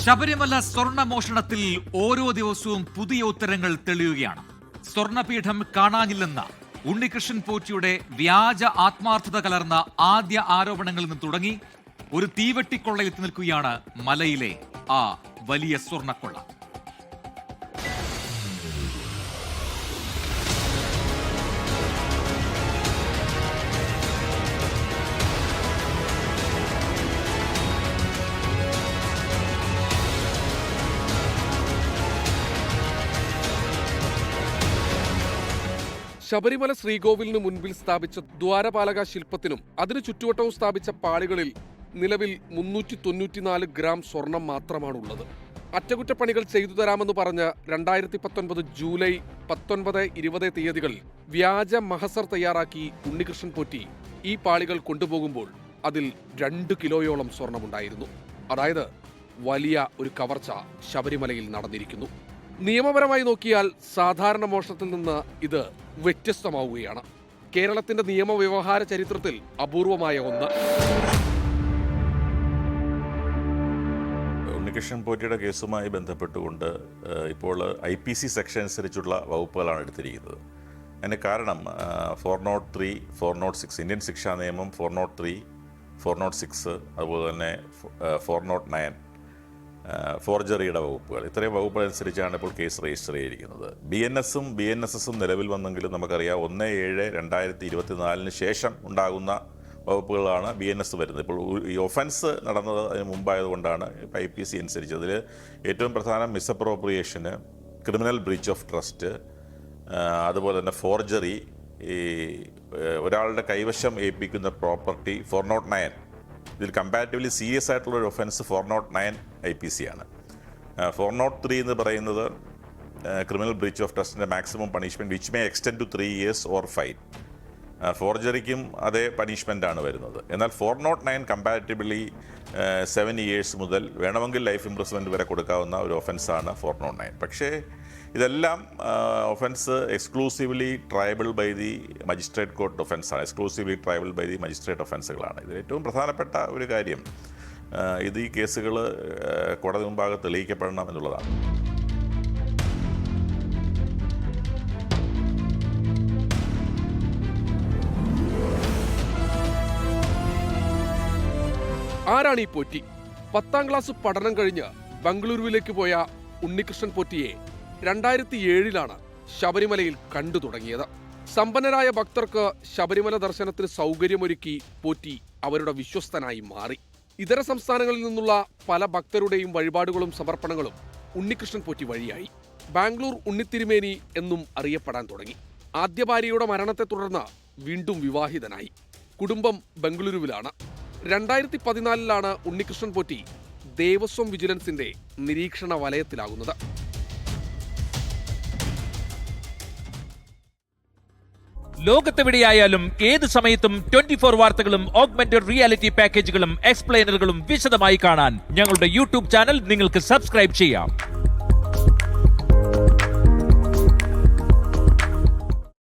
ശബരിമല സ്വർണ്ണ മോഷണത്തിൽ ഓരോ ദിവസവും പുതിയ ഉത്തരങ്ങൾ തെളിയുകയാണ്. സ്വർണ്ണപീഠം കാണാനില്ലെന്ന ഉണ്ണികൃഷ്ണൻ പോറ്റിയുടെ വ്യാജ ആത്മാർത്ഥത കലർന്ന ആദ്യ ആരോപണങ്ങളിൽ നിന്ന് തുടങ്ങി ഒരു തീവെട്ടിക്കൊള്ളയെത്തി നിൽക്കുകയാണ് മലയിലെ ആ വലിയ സ്വർണ്ണക്കൊള്ള. ശബരിമല ശ്രീകോവിലിന് മുൻപിൽ സ്ഥാപിച്ച ദ്വാരപാലക ശില്പത്തിനും അതിനു ചുറ്റുവട്ടവും സ്ഥാപിച്ച പാളികളിൽ നിലവിൽ 394 ഗ്രാം സ്വർണം മാത്രമാണുള്ളത്. അറ്റകുറ്റപ്പണികൾ ചെയ്തു തരാമെന്ന് പറഞ്ഞ് 2019 ജൂലൈ 19, 20 തീയതികളിൽ വ്യാജ മഹസർ തയ്യാറാക്കി ഉണ്ണികൃഷ്ണൻ പോറ്റി ഈ പാളികൾ കൊണ്ടുപോകുമ്പോൾ അതിൽ 2 കിലോയോളം സ്വർണമുണ്ടായിരുന്നു. അതായത് വലിയ ഒരു കവർച്ച ശബരിമലയിൽ നടന്നിരിക്കുന്നു. നിയമപരമായി നോക്കിയാൽ സാധാരണ മോഷണത്തിൽ നിന്ന് ഇത് വ്യത്യസ്തമാവുകയാണ്. കേരളത്തിന്റെ നിയമവ്യവഹാര ചരിത്രത്തിൽ അപൂർവമായ ഒന്ന്. ഉണ്ണികൃഷ്ണൻ പോറ്റിയുടെ കേസുമായി ബന്ധപ്പെട്ടുകൊണ്ട് ഇപ്പോൾ IPC സെക്ഷൻ അനുസരിച്ചുള്ള വകുപ്പുകളാണ് എടുത്തിരിക്കുന്നത്. അതിന് കാരണം 403, 406 ഇന്ത്യൻ ശിക്ഷാ നിയമം 403, 406 അതുപോലെ തന്നെ 409 ഫോർജറിയുടെ വകുപ്പുകൾ. ഇത്രയും വകുപ്പുകൾ അനുസരിച്ചാണ് ഇപ്പോൾ കേസ് രജിസ്റ്റർ ചെയ്തിരിക്കുന്നത്. BNSസും നിലവിൽ വന്നെങ്കിലും നമുക്കറിയാം 1/7/2024 ശേഷം ഉണ്ടാകുന്ന വകുപ്പുകളാണ് BNS വരുന്നത്. ഇപ്പോൾ ഈ ഒഫൻസ് നടന്നത് അതിന് മുമ്പായതുകൊണ്ടാണ് IPC അനുസരിച്ച് അതിൽ ഏറ്റവും പ്രധാനം മിസ്അപ്രോപ്രിയേഷന്, ക്രിമിനൽ ബ്രീച്ച് ഓഫ് ട്രസ്റ്റ്, അതുപോലെ തന്നെ ഫോർജറി, ഈ ഒരാളുടെ കൈവശം ഏൽപ്പിക്കുന്ന പ്രോപ്പർട്ടി 409. ഇതിൽ കമ്പാരിറ്റീവ്ലി സീരിയസ് ആയിട്ടുള്ള ഒരു ഒഫൻസ് 409 IPC ആണ്. 403 എന്ന് പറയുന്നത് ക്രിമിനൽ ബ്രീച്ച് ഓഫ് ട്രസ്റ്റിൻ്റെ maximum punishment which may extend to 3 years or fine. ഫോർജറിക്കും അതേ പണിഷ്മെൻ്റാണ് വരുന്നത്. എന്നാൽ 409 കമ്പാരിറ്റീവ്ലി 7 years മുതൽ വേണമെങ്കിൽ ലൈഫ് ഇംപ്രിസൺമെൻറ്റ് വരെ കൊടുക്കാവുന്ന ഒരു ഒഫൻസാണ് 409. പക്ഷേ ഇതെല്ലാം offence exclusively triable by the magistrate court ഒഫൻസാണ്. Exclusively triable by the magistrate ഒഫൻസുകളാണ്. ഇതിൽ ഏറ്റവും പ്രധാനപ്പെട്ട ഒരു കാര്യം ഈ കേസുകൾ കോടതി മുമ്പാകെ തെളിയിക്കപ്പെടണം എന്നുള്ളതാണ്. ആരാണ് ഈ പോറ്റി? 10ാം ക്ലാസ് പഠനം കഴിഞ്ഞ് ബംഗളൂരുവിലേക്ക് പോയ ഉണ്ണികൃഷ്ണൻ പോറ്റിയെ 2007 ശബരിമലയിൽ കണ്ടു തുടങ്ങിയത്. സമ്പന്നരായ ഭക്തർക്ക് ശബരിമല ദർശനത്തിന് സൗകര്യമൊരുക്കി പോറ്റി അവരുടെ വിശ്വസ്തനായി മാറി. ഇതര സംസ്ഥാനങ്ങളിൽ നിന്നുള്ള പല ഭക്തരുടെയും വഴിപാടുകളും സമർപ്പണങ്ങളും ഉണ്ണികൃഷ്ണൻ പോറ്റി വഴിയായി. ബാംഗ്ലൂർ ഉണ്ണിത്തിരുമേനി എന്നും അറിയപ്പെടാൻ തുടങ്ങി. ആദ്യ ഭാര്യയുടെ മരണത്തെ തുടർന്ന് വീണ്ടും വിവാഹിതനായി. കുടുംബം ബംഗളൂരുവിലാണ്. 2014 ഉണ്ണികൃഷ്ണൻ പോറ്റി ദേവസ്വം വിജിലൻസിന്റെ നിരീക്ഷണ വലയത്തിലാകുന്നത്. ലോകത്തെവിടെയായാലും ഏത് സമയത്തും 24 വാർത്തകളും ഓഗ്മെന്റഡ് റിയാലിറ്റി പാക്കേജുകളും എക്സ്പ്ലെയിനറുകളും വിശദമായി കാണാൻ ഞങ്ങളുടെ YouTube ചാനൽ നിങ്ങൾക്ക് സബ്സ്ക്രൈബ് ചെയ്യാം.